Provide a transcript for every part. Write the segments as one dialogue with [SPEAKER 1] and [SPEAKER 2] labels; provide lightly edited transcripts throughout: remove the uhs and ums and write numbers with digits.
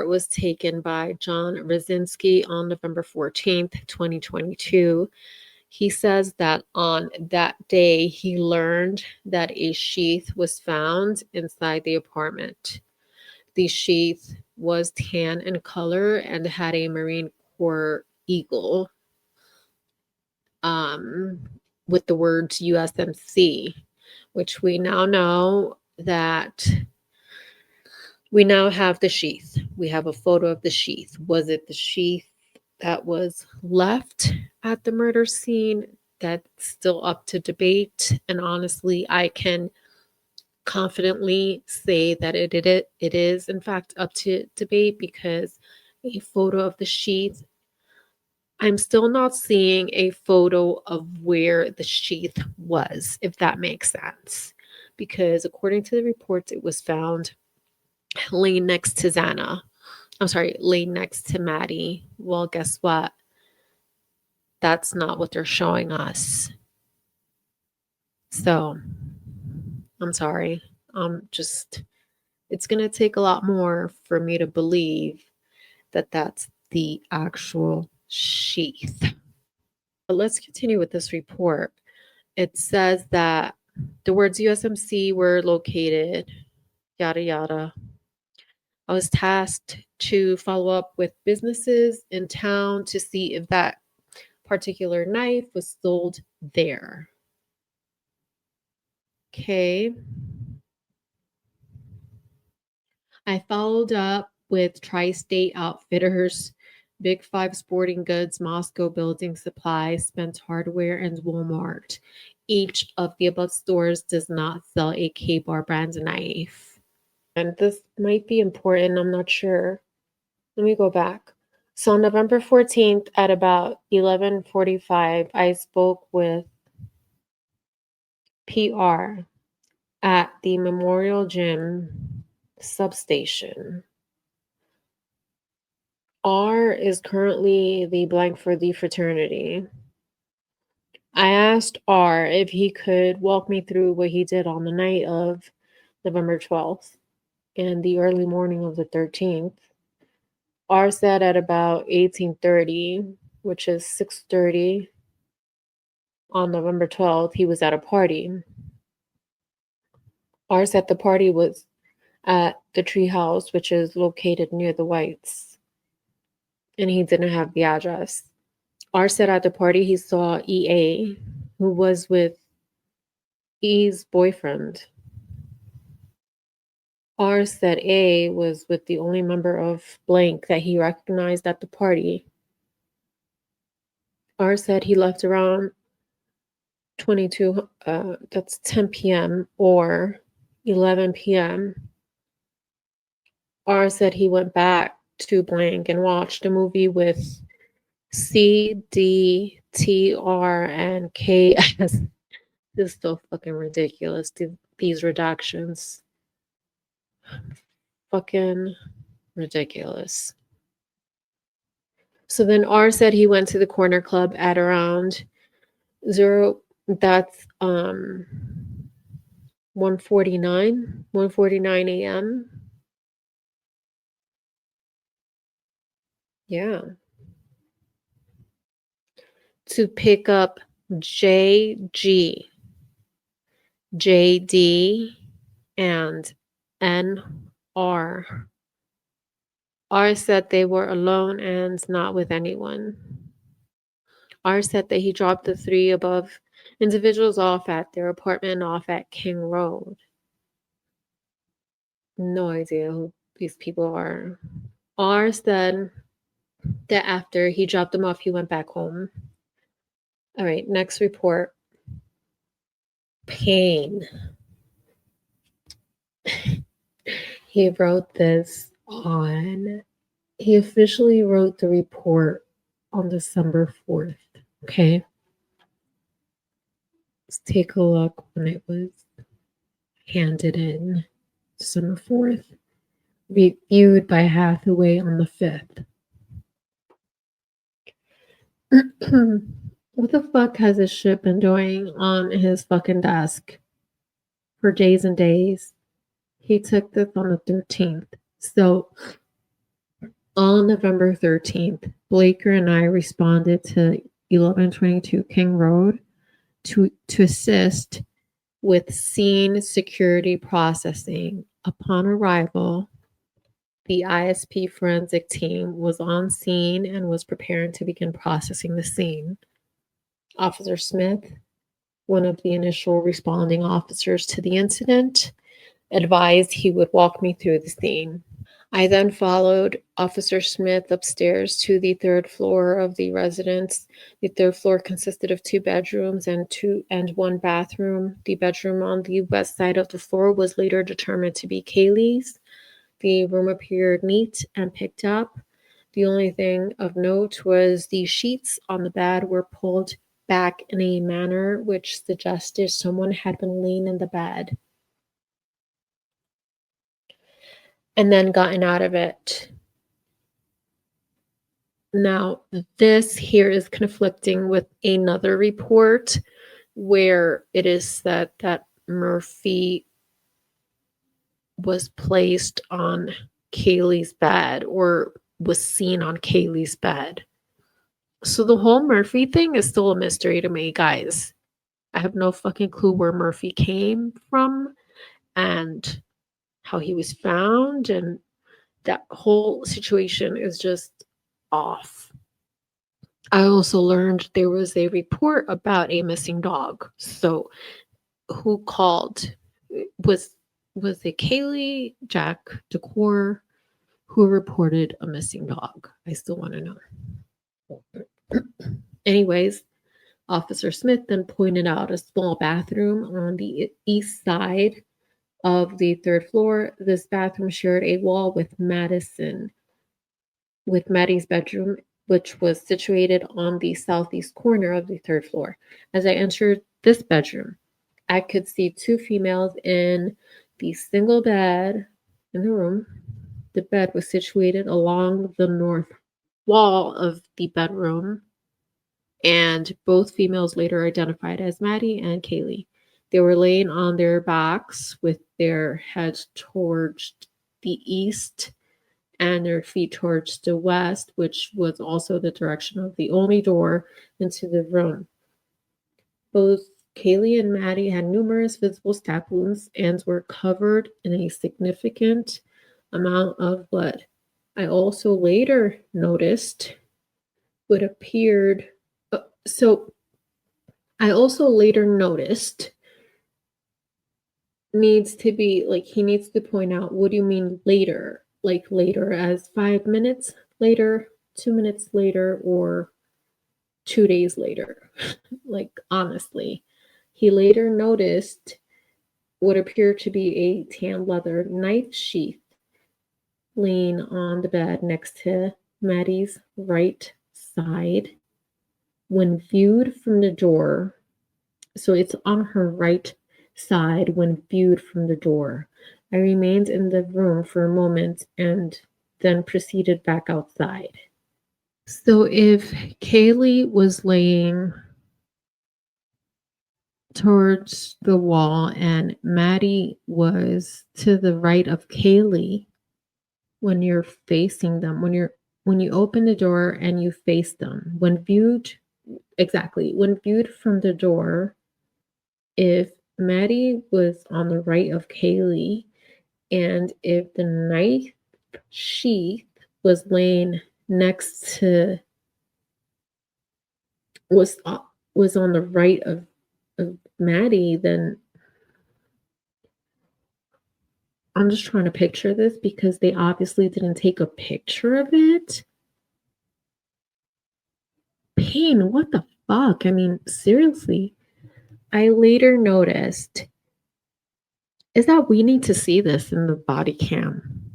[SPEAKER 1] report was taken by John Rzinski on November 14th, 2022. He says that on that day, he learned that a sheath was found inside the apartment. The sheath was tan in color and had a Marine Corps eagle with the words USMC, which we now know that we now have the sheath. We have a photo of the sheath. Was it the sheath that was left at the murder scene? That's still up to debate. And honestly, I can confidently say that it is in fact up to debate, because a photo of the sheath, I'm still not seeing a photo of where the sheath was, if that makes sense. Because according to the reports, it was found laying next to Xana. I'm sorry, laying next to Maddie. Well, guess what? That's not what they're showing us. So, I'm sorry. It's going to take a lot more for me to believe that that's the actual sheath. But let's continue with this report. It says that the words USMC were located, yada, yada. I was tasked to follow up with businesses in town to see if that particular knife was sold there. Okay. I followed up with Tri-State Outfitters, Big Five Sporting Goods, Moscow Building Supplies, Spence Hardware, and Walmart. Each of the above stores does not sell a Ka-Bar brand knife. And this might be important, I'm not sure. Let me go back. So on November 14th at about 11:45, I spoke with PR at the Memorial Gym substation. R is currently the blank for the fraternity. I asked R if he could walk me through what he did on the night of November 12th and the early morning of the 13th. R said at about 18:30, which is 6:30 on November 12th, he was at a party. R said the party was at the Treehouse, which is located near the Whites, and he didn't have the address. R said at the party he saw EA, who was with E's boyfriend. R said A was with the only member of blank that he recognized at the party. R said he left around that's 10 p.m. or 11 p.m. R said he went back to blank and watched a movie with C, D, T, R, and K. This is so fucking ridiculous. These redactions. Fucking ridiculous. So then R said he went to the corner club at around 1:49 a.m. Yeah. To pick up JG, JD, and NR. R said they were alone and not with anyone. R said that he dropped the three above individuals off at their apartment off at King Road. No idea who these people are. R said that after he dropped them off, he went back home. All right, next report. Pain. He wrote this he officially wrote the report on December 4th. Okay. Let's take a look when it was handed in. December 4th. Reviewed by Hathaway on the 5th. What the fuck has this shit been doing on his fucking desk for days and days? He took this on the 13th. So On November 13th, Blaker and I responded to 1122 King Road to assist with scene security processing. Upon arrival, the ISP forensic team was on scene and was preparing to begin processing the scene. Officer Smith, one of the initial responding officers to the incident, advised he would walk me through the scene. I then followed Officer Smith upstairs to the third floor of the residence. The third floor consisted of 2 bedrooms and 1 bathroom. The bedroom on the west side of the floor was later determined to be Kaylee's. The room appeared neat and picked up. The only thing of note was the sheets on the bed were pulled back in a manner which suggested someone had been laying in the bed and then gotten out of it. Now, this here is conflicting with another report where it is said that Murphy was placed on Kaylee's bed or was seen on Kaylee's bed. So the whole Murphy thing is still a mystery to me, guys. I have no fucking clue where Murphy came from and how he was found, and that whole situation is just off. I also learned there was a report about a missing dog. So who called? Was it Kaylee, Jack, Decor, who reported a missing dog? I still want to know. Anyways, Officer Smith then pointed out a small bathroom on the east side of the third floor. This bathroom shared a wall with Maddie's bedroom, which was situated on the southeast corner of the third floor. As I entered this bedroom, I could see 2 females in the single bed in the room. The bed was situated along the north wall of the bedroom, and both females later identified as Maddie and Kaylee. They were laying on their backs with their heads towards the east and their feet towards the west, which was also the direction of the only door into the room. Both Kaylee and Maddie had numerous visible stab wounds and were covered in a significant amount of blood. I also later noticed what appeared. Needs to be like, he needs to point out, what do you mean later? Like later as 5 minutes later, 2 minutes later, or 2 days later? Like, honestly, he later noticed what appeared to be a tan leather knife sheath laying on the bed next to Maddie's right side. When viewed from the door, so it's on her right side when viewed from the door. I remained in the room for a moment and then proceeded back outside. So if Kaylee was laying towards the wall and Maddie was to the right of Kaylee, when you're facing them, when you open the door and you face them, when viewed from the door, if Maddie was on the right of Kaylee, and if the knife sheath was laying next to was on the right of Maddie, then I'm just trying to picture this because they obviously didn't take a picture of it. Pain, what the fuck? I mean, seriously. I later noticed is that we need to see this in the body cam.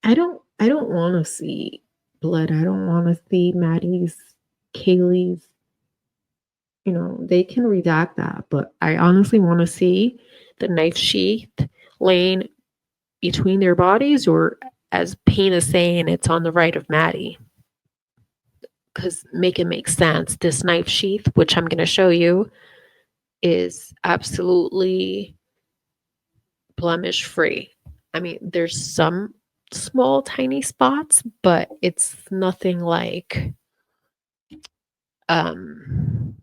[SPEAKER 1] I don't want to see blood. I don't want to see Maddie's, Kaylee's. You know, they can redact that, but I honestly want to see the knife sheath laying between their bodies, or as Payne is saying, it's on the right of Maddie. Because make it make sense. This knife sheath, which I'm going to show you, is absolutely blemish free. I mean, there's some small, tiny spots, but it's nothing like, um,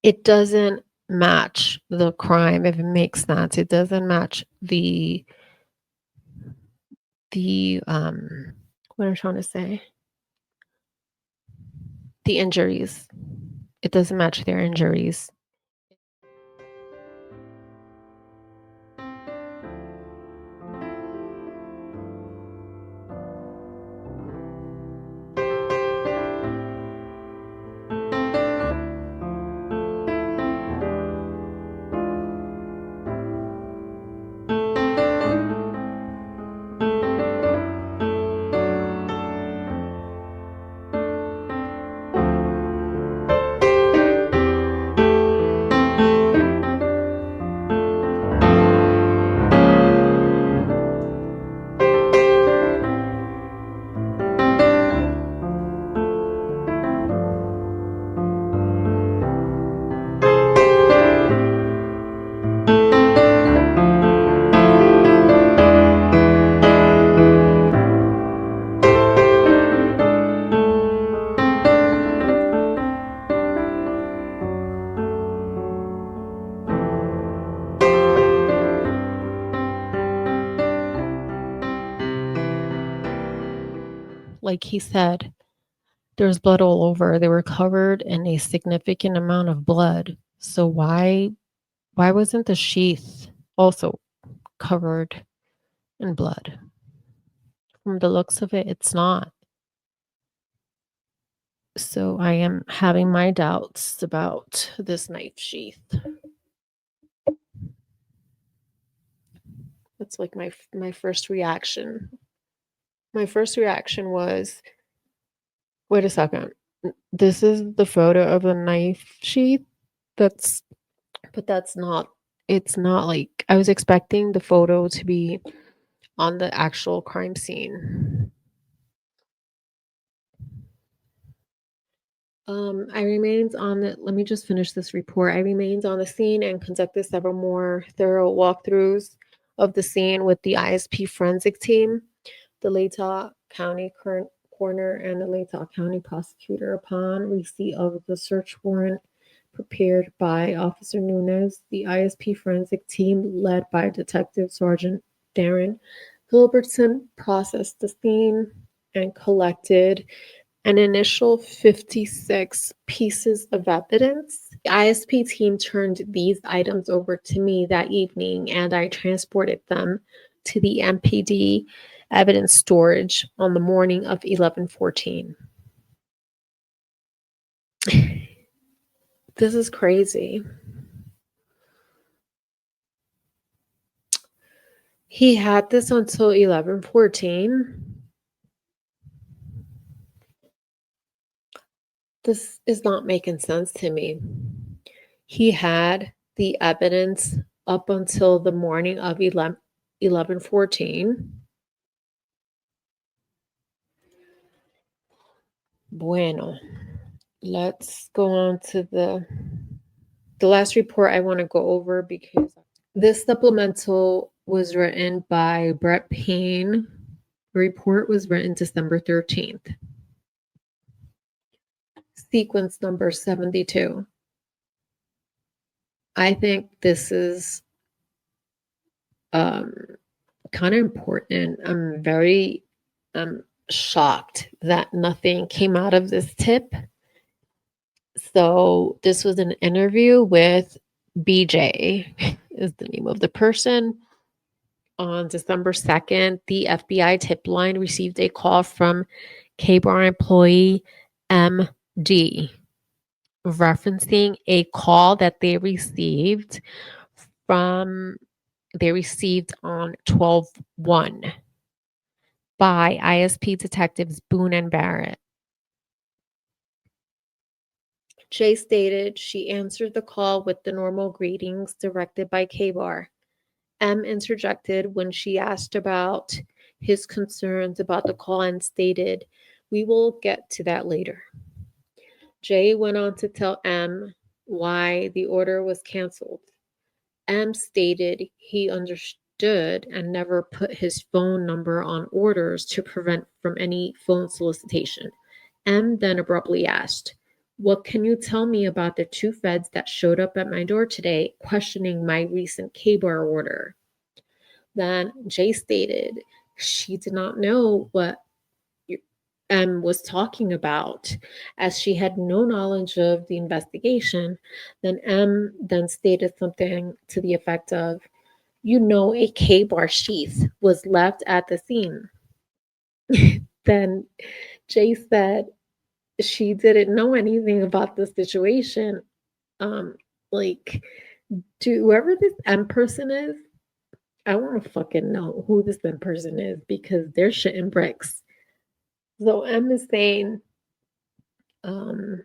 [SPEAKER 1] it doesn't match the crime, if it makes sense. It doesn't match the what I'm trying to say, the injuries. It doesn't match their injuries. Like he said, there was blood all over. They were covered in a significant amount of blood. So why wasn't the sheath also covered in blood? From the looks of it, it's not. So I am having my doubts about this knife sheath. That's like my first reaction. My first reaction was, wait a second. This is the photo of a knife sheath. That's but that's not, it's not like I was expecting the photo to be on the actual crime scene. I remains on the let me just finish this report. I remains on the scene and conducted several more thorough walkthroughs of the scene with the ISP forensic team, the Latah County current coroner, and the Latah County prosecutor. Upon receipt of the search warrant prepared by Officer Nunez, the ISP forensic team, led by Detective Sergeant Darren Gilbertson, processed the scene and collected an initial 56 pieces of evidence. The ISP team turned these items over to me that evening, and I transported them to the MPD evidence storage on the morning of 11/14. This is crazy. He had this until 11/14. This is not making sense to me. He had the evidence up until the morning of 11/14. Bueno, let's go on to the last report I want to go over, because this supplemental was written by Brett Payne. The report was written December 13th. Sequence number 72. I think this is kind of important. I'm very shocked that nothing came out of this tip. So this was an interview with BJ, is the name of the person. On December 2nd, the FBI tip line received a call from Ka-Bar employee MD, referencing a call that they received on 12/1 by ISP detectives Boone and Barrett. Jay stated she answered the call with the normal greetings directed by Ka-Bar. M interjected when she asked about his concerns about the call and stated, "We will get to that later." Jay went on to tell M why the order was canceled. M stated he understood and never put his phone number on orders to prevent from any phone solicitation. M then abruptly asked, "What can you tell me about the two feds that showed up at my door today questioning my recent Ka-Bar order?" Then J stated she did not know what M was talking about, as she had no knowledge of the investigation. Then M then stated something to the effect of, a Ka-Bar sheath was left at the scene. Then Jay said she didn't know anything about the situation. Um, like, whoever this M person is, I want to fucking know who this M person is because they're shitting bricks. So M is saying, um,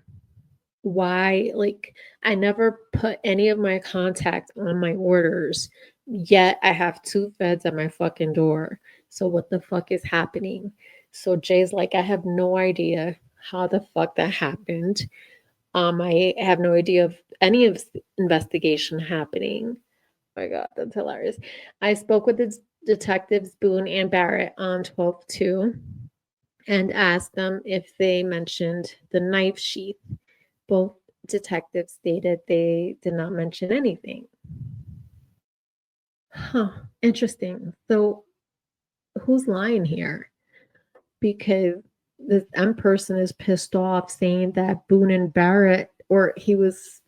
[SPEAKER 1] why, like, I never put any of my contact on my orders, yet I have two feds at my fucking door. So what the fuck is happening? So Jay's like, I have no idea how the fuck that happened. I have no idea of any of the investigation happening. Oh my god, that's hilarious. I spoke with the detectives Boone and Barrett on 12/2 and asked them if they mentioned the knife sheath. Both detectives stated they did not mention anything. Huh, interesting. So, who's lying here? Because this M person is pissed off saying that Boone and Barrett, or he was,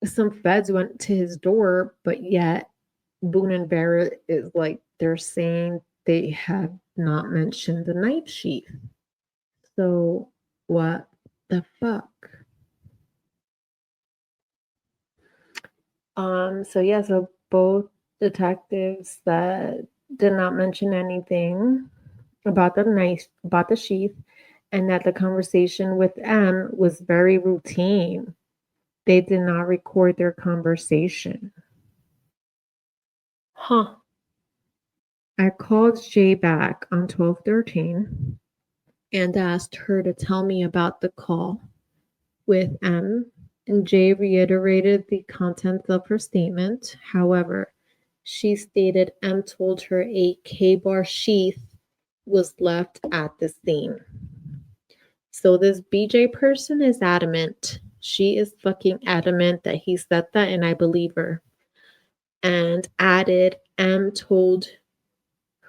[SPEAKER 1] some feds went to his door, but yet Boone and Barrett is like, they're saying they have not mentioned the knife sheath. So, what the fuck? So both detectives that did not mention anything about the knife, about the sheath, and that the conversation with M was very routine. They did not record their conversation. Huh. I called Jay back on 12/13 and asked her to tell me about the call with M, and Jay reiterated the contents of her statement. However, she stated M told her a Ka-Bar sheath was left at the scene. So this BJ person is adamant. She is fucking adamant that he said that, and I believe her. And added, M told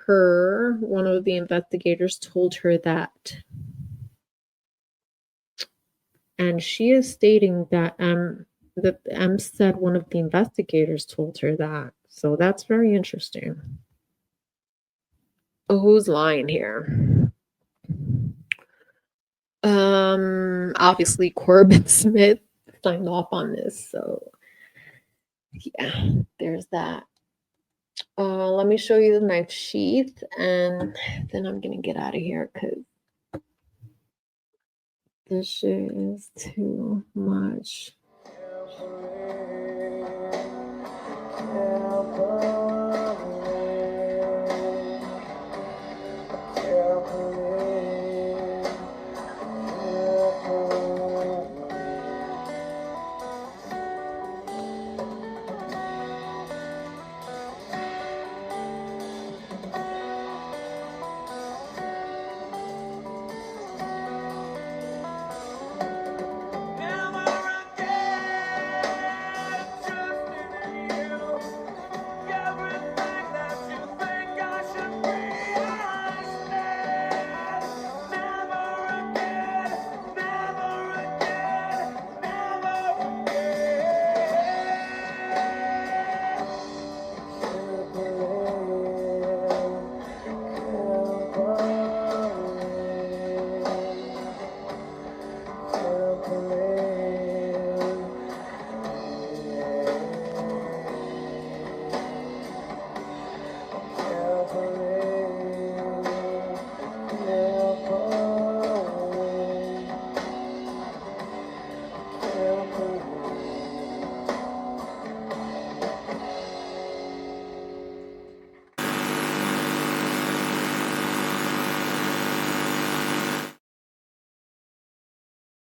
[SPEAKER 1] her, one of the investigators told her that. And she is stating that M said one of the investigators told her that. So that's very interesting. Oh, who's lying here? Obviously Corbin Smith signed off on this, so yeah, there's that. Let me show you the knife sheath, and then I'm gonna get out of here because this shit is too much.